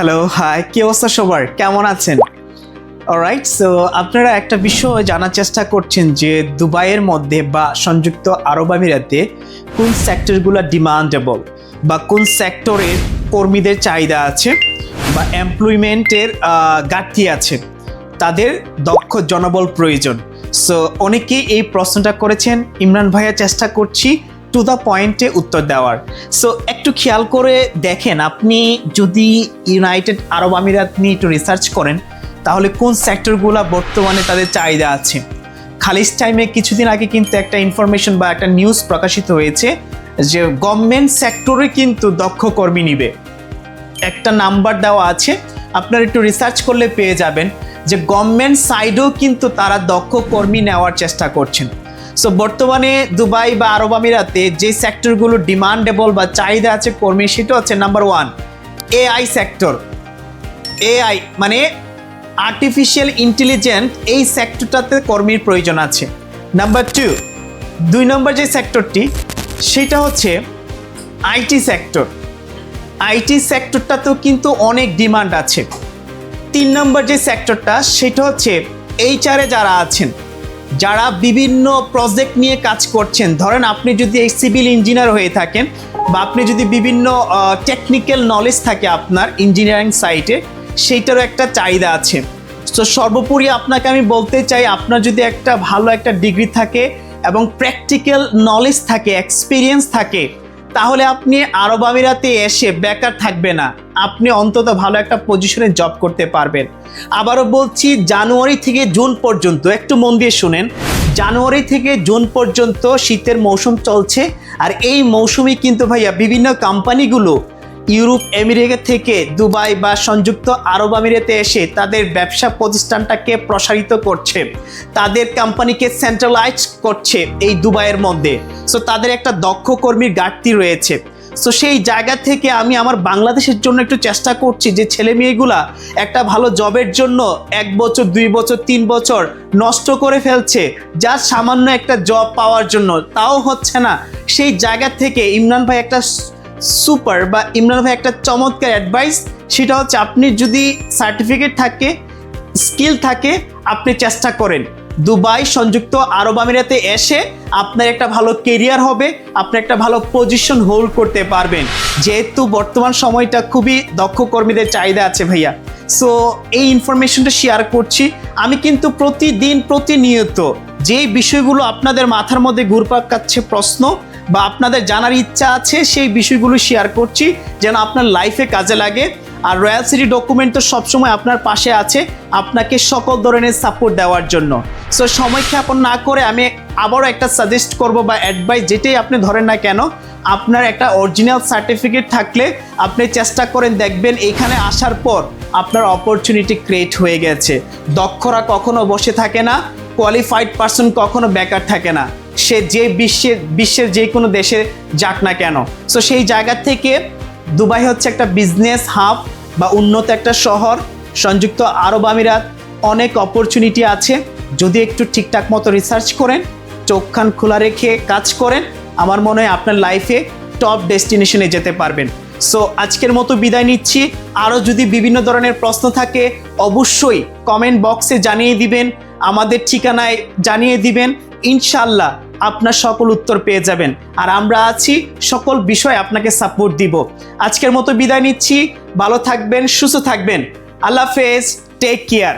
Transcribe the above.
Hello, high, কি অবস্থা সবার? কেমন আছেন? অলরাইট, সো আপনারা একটা বিষয় জানার চেষ্টা করছেন যে দুবাইয়ের মধ্যে বা সংযুক্ত আরব আমিরাতে কোন সেক্টরগুলো ডিমান্ডেবল বা কোন সেক্টরের কর্মীদের চাহিদা আছে বা এমপ্লয়মেন্টের ঘাটতি আছে, তাদের দক্ষ জনবল প্রয়োজন। সো অনেকেই এই প্রশ্নটা করেছেন। ইমরান ভাইয়া চেষ্টা করছি টু দ্য পয়েন্টে উত্তর দেওয়ার। সো একটু খেয়াল করে দেখেন, আপনি যদি ইউনাইটেড আরব আমিরাত নিয়ে একটু রিসার্চ করেন তাহলে কোন সেক্টরগুলো বর্তমানে তাদের চাহিদা আছে। খালিজ টাইমে কিছুদিন আগে কিন্তু একটা ইনফরমেশন বা একটা নিউজ প্রকাশিত হয়েছে যে গভর্নমেন্ট সেক্টরে কিন্তু দক্ষ কর্মী নিবে। একটা নাম্বার দেওয়া আছে, আপনারা একটু রিসার্চ করলে পেয়ে যাবেন যে গভর্নমেন্ট সাইডেও কিন্তু তারা দক্ষ কর্মী নেওয়ার চেষ্টা করছেন। সো বর্তমানে দুবাই বা আরব আমিরাতে যে সেক্টরগুলো ডিমান্ডেবল বা চাহিদা আছে কর্মী, সেটা হচ্ছে নাম্বার 1 এআই সেক্টর। এআই মানে আর্টিফিশিয়াল ইন্টেলিজেন্স, এই সেক্টরটাতে কর্মীর প্রয়োজন আছে। নাম্বার 2 নম্বর যে সেক্টরটি সেটা হচ্ছে আইটি সেক্টর। আইটি সেক্টরটাতেও কিন্তু অনেক ডিমান্ড আছে। 3 নম্বর যে সেক্টরটা সেটা হচ্ছে এইচআরে যারা আছেন, যারা বিভিন্ন প্রজেক্ট নিয়ে কাজ করছেন। ধরেন আপনি যদি এই সিভিল ইঞ্জিনিয়ার হয়ে থাকেন বা আপনি যদি বিভিন্ন টেকনিক্যাল নলেজ থাকে আপনার ইঞ্জিনিয়ারিং সাইটে, সেইটারও একটা চাহিদা আছে। তো সর্বোপরি আপনাকে আমি বলতে চাই, আপনার যদি একটা ভালো একটা ডিগ্রি থাকে এবং প্র্যাকটিক্যাল নলেজ থাকে, এক্সপিরিয়েন্স থাকে, তাহলে আপনি আরব আমিরাতে এসে বেকার থাকবে না, আপনি অন্তত ভালো একটা পজিশনে জব করতে পারবেন। আবারও বলছি, জানুয়ারি থেকে জুন পর্যন্ত, একটু মন দিয়ে শুনেন, জানুয়ারি থেকে জুন পর্যন্ত শীতের মৌসুম চলছে। আর এই মৌসুমে কিন্তু ভাইয়া বিভিন্ন কোম্পানিগুলো ইউরোপ আমেরিকা থেকে দুবাই বা সংযুক্ত আরব আমিরাতে এসে তাদের ব্যবসা প্রতিষ্ঠানটাকে প্রসারিত করছে, তাদের কোম্পানিকে সেন্ট্রালাইজ করছে এই দুবাইয়ের মধ্যে। সো তাদের একটা দক্ষ কর্মীর ঘাটতি রয়েছে। সো সেই জায়গা থেকে আমি আমার বাংলাদেশের জন্য একটু চেষ্টা করছি যে ছেলে মেয়েগুলা একটা ভালো জবের জন্য 1 বছর 2 বছর 3 বছর নষ্ট করে ফেলছে যা সামান্য একটা জব পাওয়ার জন্য, তাও হচ্ছে না। সেই জায়গা থেকে ইমরান ভাই একটা সুপার বা ইমরান ভাই একটা চমৎকার অ্যাডভাইস, সেটা হচ্ছে আপনি যদি সার্টিফিকেট থাকে, স্কিল থাকে, আপনি চেষ্টা করেন দুবাই সংযুক্ত আরব আমিরাতে এসে আপনার একটা ভালো কেরিয়ার হবে, আপনি একটা ভালো পজিশন হোল্ড করতে পারবেন, যেহেতু বর্তমান সময়টা খুবই দক্ষ কর্মীদের চাহিদা আছে ভাইয়া। সো এই ইনফরমেশনটা শেয়ার করছি আমি, কিন্তু প্রতিদিন প্রতিনিয়ত যেই বিষয়গুলো আপনাদের মাথার মধ্যে ঘুরপাক খাচ্ছে প্রশ্ন বা আপনাদের জানার ইচ্ছা আছে, সেই বিষয়গুলো শেয়ার করছি যেন আপনার লাইফে কাজে লাগে। আর রয়্যাল সিটি ডকুমেন্ট তো সবসময় আপনার পাশে আছে আপনাকে সকল ধরনের সাপোর্ট দেওয়ার জন্য। সো সময় ক্ষেপণ না করে আমি আবারও একটা সাজেস্ট করব বা অ্যাডভাইস, যেটাই আপনি ধরেন না কেন, আপনার একটা অরিজিনাল সার্টিফিকেট থাকলে আপনি চেষ্টা করেন, দেখবেন এখানে আসার পর আপনার অপরচুনিটি ক্রিয়েট হয়ে গেছে। দক্ষরা কখনো বসে থাকে না, কোয়ালিফাইড পারসন কখনো বেকার থাকে না, সে যে বিশ্বের যে কোনো দেশে যাক না কেন। সো সেই জায়গা থেকে দুবাই হচ্ছে একটা বিজনেস হাব বা উন্নত একটা শহর। সংযুক্ত আরব আমিরাত অনেক অপরচুনিটি আছে, যদি একটু ঠিকঠাক মতো রিসার্চ করেন, চোখ কান খোলা রেখে কাজ করেন, আমার মনে হয় আপনার লাইফে টপ ডেস্টিনেশনে যেতে পারবেন। সো আজকের মতো বিদায় নিচ্ছি। আরও যদি বিভিন্ন ধরনের প্রশ্ন থাকে অবশ্যই কমেন্ট বক্সে জানিয়ে দিবেন, আমাদের ঠিকানায় জানিয়ে দিবেন, ইনশাল্লাহ আপনার সকল উত্তর পেয়ে যাবেন। আর আমরা আছি, সকল বিষয় আপনাকে সাপোর্ট দিব। আজকের মতো বিদায় নিচ্ছি, ভালো থাকবেন, সুস্থ থাকবেন, আল্লাহ হাফেজ, টেক কেয়ার।